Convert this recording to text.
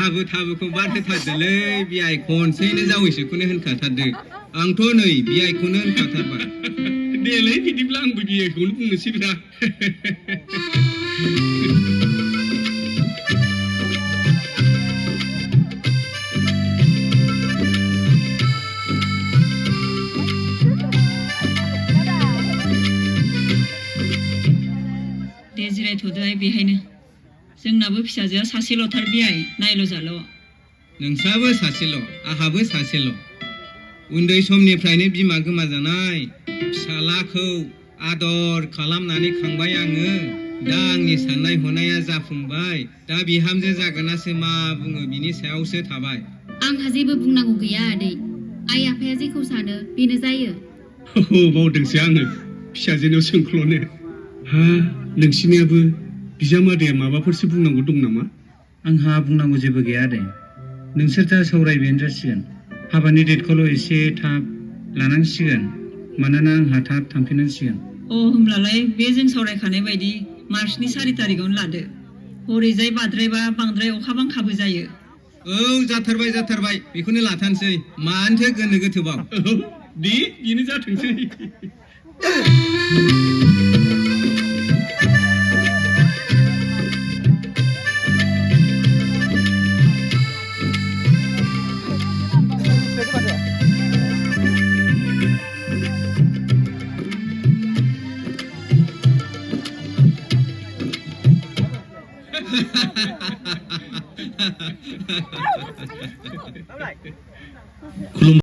थाबोखौ बाद होथारदोलै बियाय खनसेनो जावैसोखौनो होनखाथारदो आंथ' नै बियायखौनो होनखाथारबाय देलै बिदिब्ला आंबो बियायखौनो बुंनोसैब्रा दे जिरायथ'दोहाय बेहायनो जोंनाबो फिसाजोआ सासेल'थार बियाय नायल' जाल' नोंस्राबो सासेल' आहाबो सासेल' उन्दै समनिफ्रायनो बिमा गोमाजानाय फिसालाखौ आदर खालामनानै खांबाय आङो दा आंनि साननाय हनाया जाफुंबाय दा बिहामजो जागोनासो मा बुङो बिनि सायावसो थाबाय आंहा जेबो बुंनांगौ गैया आदै आइ आफाया जेखौ सानो बेनो जायो बावदोंसो आङो फिसाजोनियाव सोंख्ल'नो हा नोंसिनियाबो बिजामादैया माबाफोरसो बुंनांगौ दं नामा आंहा बुंनांगौ जेबो गैया आदै नोंसोर दा सावरायबायानो जासिगोन हाबानि डेटखौल' एसे थाब लानांसिगोन मानोना आंहा थाब थांफिननांसिगोन होमब्लालाय बे जों सावरायखानाय बायदि मार्चनि 4 तारिखआवनो लादो हरैजाय बाद्रायबा बांद्राय अखा बांखाबो जायो जाथारबाय बेखौनो लाथानसै मानोथो गोनो गोथोबाव दे बेनो जाथोंसै